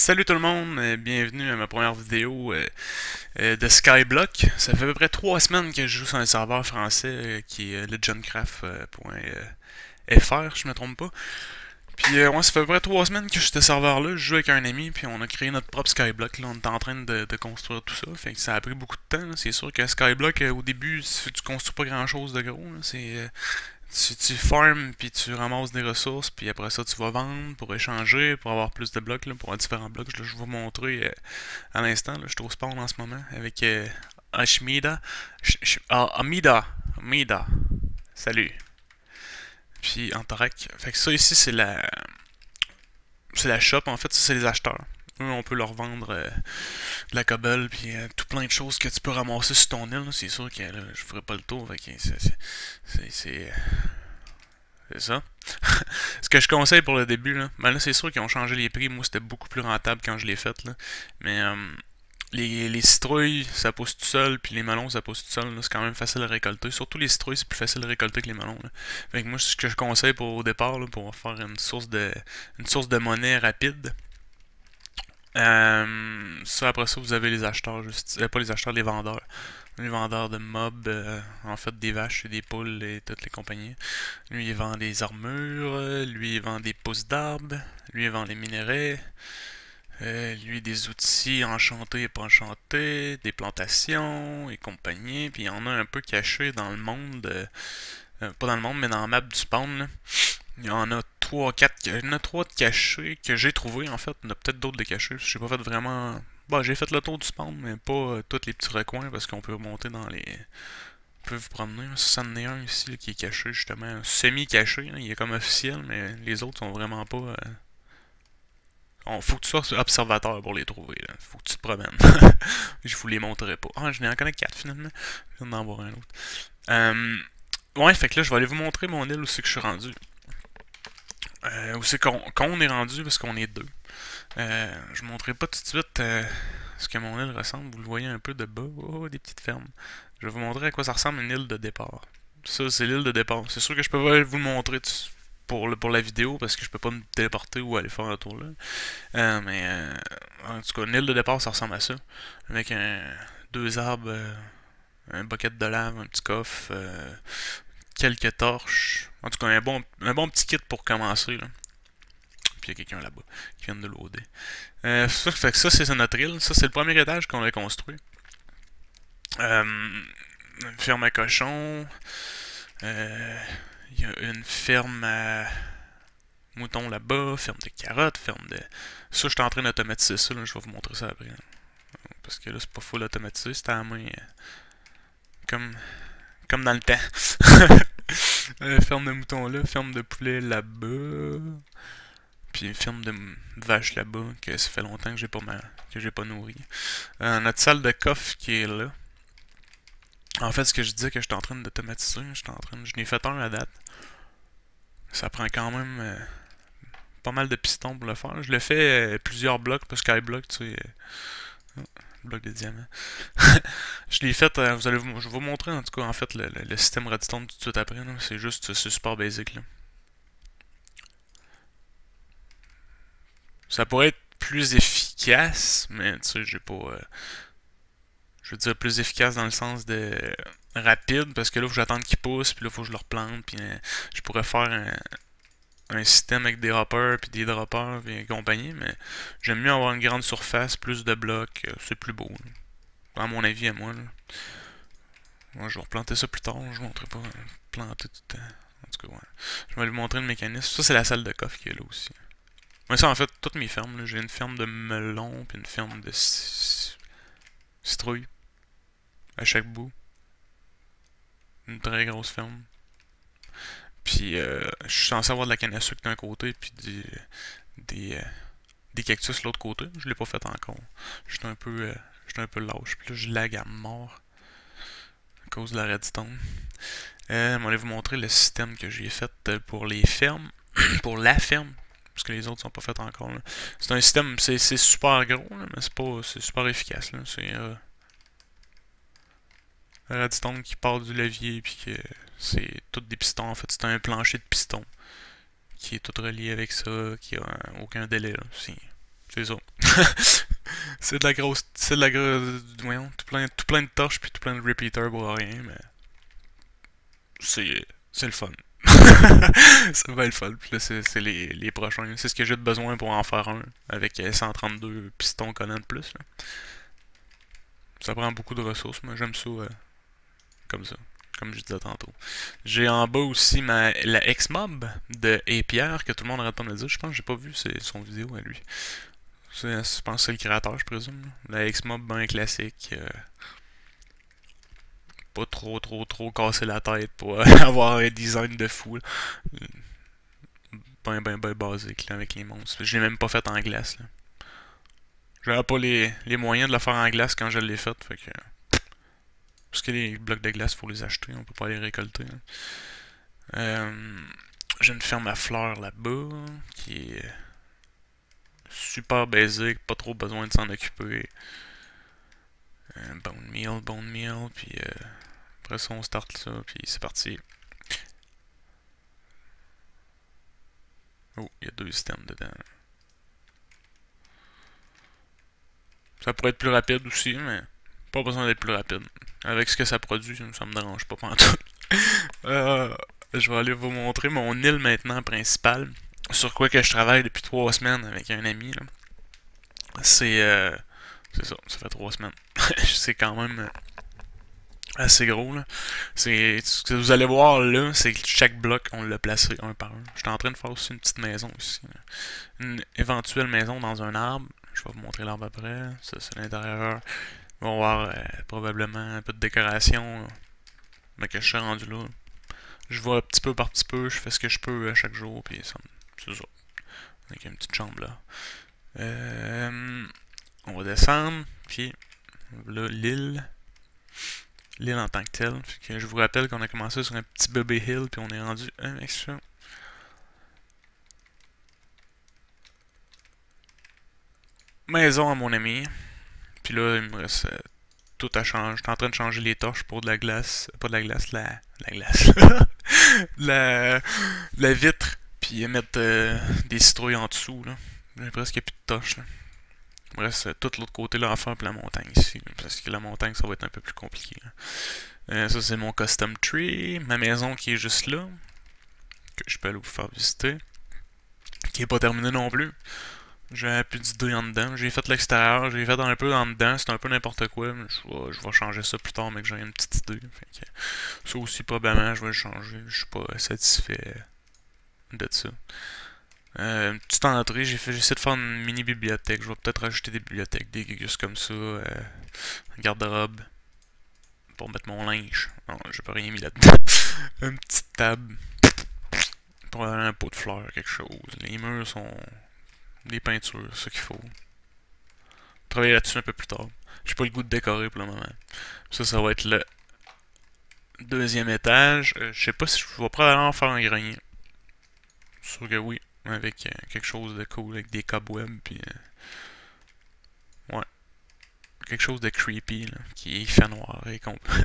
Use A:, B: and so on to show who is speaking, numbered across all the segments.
A: Salut tout le monde, bienvenue à ma première vidéo de Skyblock. Ça fait à peu près 3 semaines que je joue sur un serveur français qui est legendcraft.fr, je me trompe pas. Puis ouais, ça fait à peu près 3 semaines que je suis ce serveur-là, je joue avec un ami, puis on a créé notre propre Skyblock. Là, on est en train de construire tout ça, fait que ça a pris beaucoup de temps. C'est sûr que Skyblock, au début, tu construis pas grand-chose de gros. Tu farms, puis tu ramasses des ressources, puis après ça, tu vas vendre pour échanger, pour avoir plus de blocs, là, pour avoir différents blocs. Là, je vais vous montrer à l'instant. Là, je suis au spawn en ce moment avec Ashmida. Amida. Salut. Puis Antarak. Fait que ça ici, c'est la shop. En fait, ça, c'est les acheteurs. Eux, on peut leur vendre de la cobble, puis tout plein de choses que tu peux ramasser sur ton île. C'est sûr que là, je ferai pas le tour. Fait que c'est ça. Ce que je conseille pour le début, là, ben là c'est sûr qu'ils ont changé les prix. Moi c'était beaucoup plus rentable quand je l'ai fait. Là. Mais les citrouilles ça pousse tout seul, puis les melons ça pousse tout seul. C'est quand même facile à récolter. Surtout les citrouilles c'est plus facile à récolter que les melons. Là. Fait que moi ce que je conseille au départ là, pour faire une source de monnaie rapide. Ça après ça vous avez les acheteurs, pas les acheteurs, les vendeurs. Les vendeurs de mobs, en fait des vaches et des poules et toutes les compagnies. Lui, il vend des armures, lui, il vend des pousses d'arbres, lui, il vend les minerais, lui, des outils enchantés et pas enchantés, des plantations et compagnie. Puis il y en a un peu caché dans le monde, pas dans le monde, mais dans la map du spawn. Là. Il y en a 3, 4, il y en a 3 de cachés que j'ai trouvé en fait. Il y en a peut-être d'autres de cachés. J'ai pas fait vraiment. Bon, j'ai fait le tour du spawn, mais pas tous les petits recoins parce qu'on peut monter dans les. On peut vous promener. Ça, c'en est un ici là, qui est caché, justement. Semi-caché. Là. Il est comme officiel, mais les autres sont vraiment pas. Faut que tu sois observateur pour les trouver. Là. Faut que tu te promènes. Je vous les montrerai pas. Ah, je n'ai en connais 4 finalement. Je viens d'en voir un autre. Ouais, fait que là, je vais aller vous montrer mon île où c'est que je suis rendu. Où c'est qu'on est rendu parce qu'on est deux. Je ne montrerai pas tout de suite ce que mon île ressemble. Vous le voyez un peu de bas. Oh, des petites fermes. Je vais vous montrer à quoi ça ressemble une île de départ. Ça, c'est l'île de départ. C'est sûr que je peux pas vous le montrer pour la vidéo parce que je peux pas me téléporter ou aller faire un tour là. En tout cas, une île de départ, ça ressemble à ça. Avec deux arbres, un bucket de lave, un petit coffre, quelques torches. En tout cas, un bon petit kit pour commencer. Là. Puis il y a quelqu'un là-bas qui vient de loader. Fait que ça, c'est notre île. Ça, c'est le premier étage qu'on a construit. Une ferme à cochons. Il y a une ferme à moutons là-bas. Ferme de carottes. Ferme de. Ça, je suis en train d'automatiser ça. Là. Je vais vous montrer ça après. Là. Parce que là, c'est pas full automatisé. C'est à la main. Comme dans le temps. Ferme de moutons là. Ferme de poulet là-bas. Puis une ferme de vaches là-bas que ça fait longtemps que j'ai pas nourri. Notre salle de coffre qui est là. En fait, ce que je disais que j'étais en train d'automatiser, je n'ai fait un à date. Ça prend quand même pas mal de pistons pour le faire. Je le fais plusieurs blocs, pas Skyblock, tu sais. Bloc de diamants. Je l'ai fait, je vais vous montrer en tout cas en fait le système redstone tout de suite après. C'est super basique là. Ça pourrait être plus efficace, mais tu sais, j'ai pas. Je veux dire plus efficace dans le sens de rapide, parce que là, il faut que j'attende qu'ils poussent, puis là, il faut que je leur plante, puis je pourrais faire un système avec des hoppers, puis des droppers, et compagnie, mais j'aime mieux avoir une grande surface, plus de blocs, c'est plus beau. Là. À mon avis, à moi. Là. Moi, je vais replanter ça plus tard, je ne montrerai pas planter tout le temps. En tout cas, ouais. Je vais lui montrer le mécanisme. Ça, c'est la salle de coffre qui est là aussi. Mais ça, en fait, toutes mes fermes, j'ai une ferme de melon, puis une ferme de citrouille à chaque bout. Une très grosse ferme. Puis je suis censé avoir de la canne à sucre d'un côté, puis des, des cactus de l'autre côté. Je l'ai pas fait encore. J'étais un peu lâche. Puis là, je lag à mort à cause de la redstone. Je vais vous montrer le système que j'ai fait pour les fermes. Pour la ferme. Parce que les autres sont pas faites encore. C'est un système, c'est super gros, là, mais c'est super efficace. C'est redstone qui part du levier, puis que c'est tout des pistons. En fait, c'est un plancher de pistons qui est tout relié avec ça, qui a aucun délai. C'est ça. C'est de la grosse. C'est de la grosse. Voyons, tout plein de torches puis tout plein de repeaters pour rien, mais. C'est le fun. Ça va être le fun. Puis là, c'est les prochains. C'est ce que j'ai besoin pour en faire un. Avec 132 pistons collants de plus. Là. Ça prend beaucoup de ressources, mais j'aime ça comme ça. Comme je disais tantôt. J'ai en bas aussi la X-Mob de Pierre que tout le monde arrête pas de me dire. Je pense que j'ai pas vu son vidéo à lui. Je pense que c'est le créateur, je présume. Là. La X-Mob, ben classique. Pas trop casser la tête pour avoir un design de fou. Là. Ben basique là, avec les monstres. Je l'ai même pas fait en glace. Là. J'avais pas les moyens de le faire en glace quand je l'ai fait. Fait que. Parce que les blocs de glace, faut les acheter, on peut pas les récolter. J'ai une ferme à fleurs là-bas, qui est super basique, pas trop besoin de s'en occuper. Bone meal, puis après ça on start ça, puis c'est parti. Oh, il y a 2 systèmes dedans. Ça pourrait être plus rapide aussi, mais pas besoin d'être plus rapide. Avec ce que ça produit, ça me dérange pas pantoute. Je vais aller vous montrer mon île maintenant principale. Sur quoi que je travaille depuis 3 semaines avec un ami. C'est ça fait 3 semaines. C'est quand même assez gros là. Ce que vous allez voir là, c'est que chaque bloc on l'a placé un par un. J'étais en train de faire aussi une petite maison aussi. Une éventuelle maison dans un arbre. Je vais vous montrer l'arbre après. Ça c'est l'intérieur. On va voir probablement un peu de décoration. Mais que je suis rendu là. Je vais petit peu par petit peu, je fais ce que je peux chaque jour, puis c'est ça. Avec une petite chambre là. On va descendre, puis là, l'île. L'île en tant que telle. Fait que je vous rappelle qu'on a commencé sur un petit bébé hill, puis on est rendu avec ça. Maison à mon ami. Puis là, il me reste tout à changer. Je suis en train de changer les torches pour de la glace. Pas de la glace, la glace. la vitre. Puis mettre des citrouilles en dessous. J'ai presque plus de torches. Là. Il me reste tout l'autre côté là à faire, puis la montagne ici. Là, parce que la montagne, ça va être un peu plus compliqué. Ça, c'est mon custom tree. Ma maison qui est juste là. Que je peux aller vous faire visiter. Qui est pas terminée non plus. J'ai plus d'idées en dedans. J'ai fait l'extérieur, j'ai fait un peu en dedans, c'est un peu n'importe quoi. Mais je vais changer ça plus tard, mais que j'ai une petite idée. Fait que, ça aussi, probablement, je vais le changer. Je suis pas satisfait de ça. Une petite entrée, j'ai essayé de faire une mini bibliothèque. Je vais peut-être rajouter des bibliothèques, des gugus comme ça. Garde-robe. Pour mettre mon linge. Non, j'ai pas rien mis là-dedans. Une petite table. Pour un pot de fleurs, quelque chose. Les murs sont. Des peintures, c'est ce qu'il faut. Travailler là-dessus un peu plus tard. J'ai pas le goût de décorer pour le moment. Ça va être le 2e étage. Je sais pas si je vais probablement faire un grenier. Sûr que oui. Avec quelque chose de cool, avec des cobwebs, puis ouais. Quelque chose de creepy, là, qui fait noir et complet.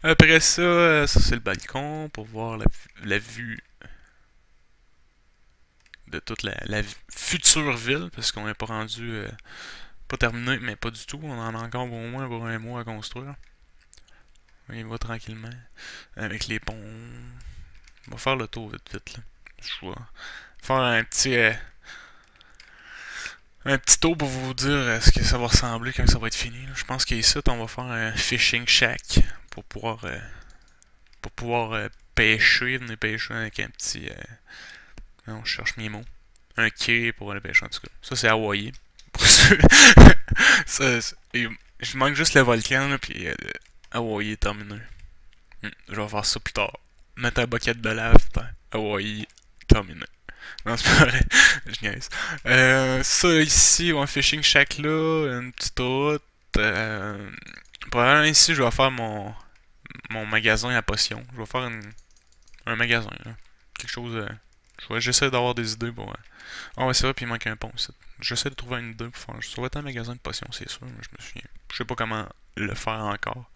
A: Après ça, ça c'est le balcon pour voir la vue de toute la future ville, parce qu'on n'est pas rendu, pas terminé, mais pas du tout. On en a encore au moins pour 1 mois à construire. Il va tranquillement. Avec les ponts. On va faire le tour vite vite. Là. Je vais faire un petit tour pour vous dire ce que ça va ressembler quand ça va être fini. Là. Je pense qu'ici, on va faire un fishing shack pour pouvoir pêcher, venir pêcher avec un petit. Non, je cherche mes mots. Un quai pour aller pêcher en tout cas. Ça, c'est Hawaii. Je manque juste le volcan, là, puis Hawaii est terminé. Je vais faire ça plus tard. Mettre un bucket de lave, Hawaii terminé. Non, c'est pas vrai. Je niaise. Ça ici, un fishing shack là, une petite route. Probablement ici, je vais faire mon magasin à potions. Je vais faire un magasin, là. Quelque chose. J'essaie d'avoir des idées pour. Ah ouais, c'est vrai, puis il manque un pont ici. J'essaie de trouver une idée pour faire. Ça va être un magasin de potions, c'est sûr, mais je me souviens. Je sais pas comment le faire encore.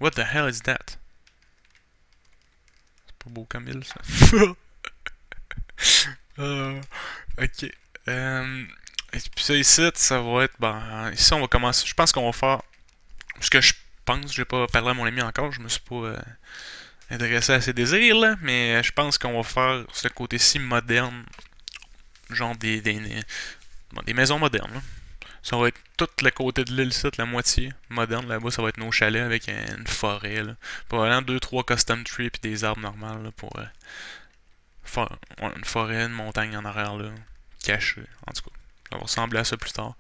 A: What the hell is that? C'est pas beau comme île, ça. Ok. Et puis ça ici, ça va être, ben, ici on va commencer, je pense qu'on va faire, ce que je pense, j'ai pas parlé à mon ami encore, je me suis pas intéressé à ses désirs, là, mais je pense qu'on va faire ce côté-ci moderne, genre bon, des maisons modernes, là. Ça va être tout le côté de l'île, la moitié moderne. Là-bas, ça va être nos chalets avec une forêt. Là. Probablement 2-3 custom trees et des arbres normales là, pour faire ouais, une forêt, une montagne en arrière, là, cachée. En tout cas, ça va ressembler à ça plus tard.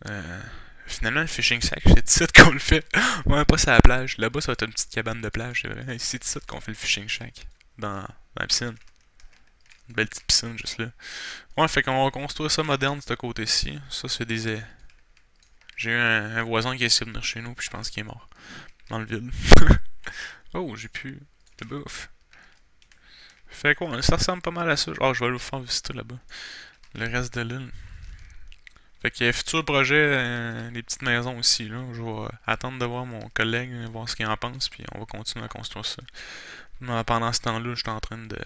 A: Euh, Finalement, le fishing sack, c'est ici qu'on le fait. Ouais, pas sur la plage. Là-bas, ça va être une petite cabane de plage, c'est vrai. C'est ici qu'on fait le fishing shack. Dans la piscine. Une belle petite piscine juste là. Ouais, fait qu'on va construire ça moderne de ce côté-ci. Ça, c'est des. J'ai eu un voisin qui a essayé de venir chez nous, puis je pense qu'il est mort. Dans le vide. Oh, j'ai plus de bouffe. Fait quoi, ça ressemble pas mal à ça. Oh, je vais aller vous faire visiter là-bas. Le reste de l'île. Fait qu'il y a futur projet, des petites maisons aussi, là. Je vais attendre de voir mon collègue, voir ce qu'il en pense, puis on va continuer à construire ça. Mais pendant ce temps-là, je suis en train de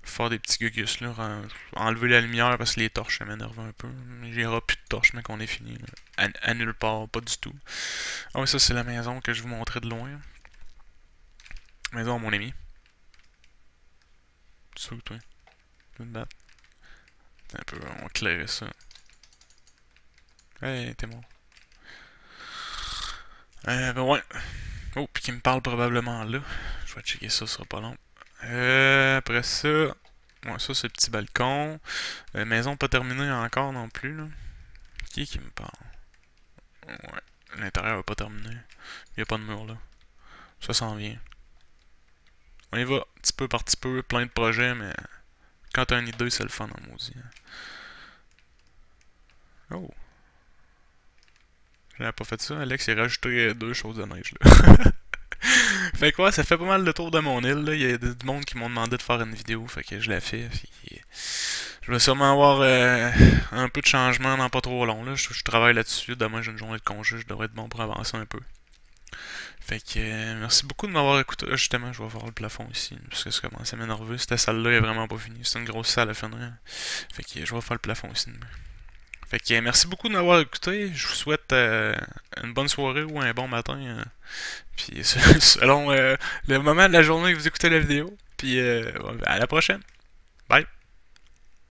A: faire des petits gugus là, enlever la lumière parce que les torches ça m'énerve un peu. J'irai plus de torches mais qu'on est fini. À nulle part, pas du tout. Ah oui, ça c'est la maison que je vous montrais de loin. Maison à mon ami. Tu sais où toi? Tu veux te battre? Un peu, on va clairer ça. Hey, t'es mort. Ben ouais. Oh, puis qui me parle probablement là. Je vais checker ça, ça sera pas long. Après ça. Ouais, ça c'est le petit balcon. Maison pas terminée encore non plus là. Qui me parle? Ouais. L'intérieur est pas terminé. Il n'y a pas de mur là. Ça s'en vient. On y va petit peu par petit peu, plein de projets, mais quand t'as une idée, c'est le fun en maudit. Oh. J'avais pas fait ça. Alex il a rajouté deux choses de neige là. Fait quoi, ça fait pas mal le tour de mon île. Là. Il y a du monde qui m'ont demandé de faire une vidéo, fait que je l'ai fait. Puis, je vais sûrement avoir un peu de changement dans pas trop long. Là. Je travaille là-dessus. Demain j'ai une journée de congé, je devrais être bon pour avancer un peu. Fait que merci beaucoup de m'avoir écouté. Justement, je vais voir le plafond ici. Parce que ça commence à m'énerver. Cette salle-là est vraiment pas finie. C'est une grosse salle à finir. Fait que je vais faire le plafond ici demain. Fait que merci beaucoup de m'avoir écouté. Je vous souhaite une bonne soirée ou un bon matin. Puis selon le moment de la journée que vous écoutez la vidéo. Puis à la prochaine. Bye.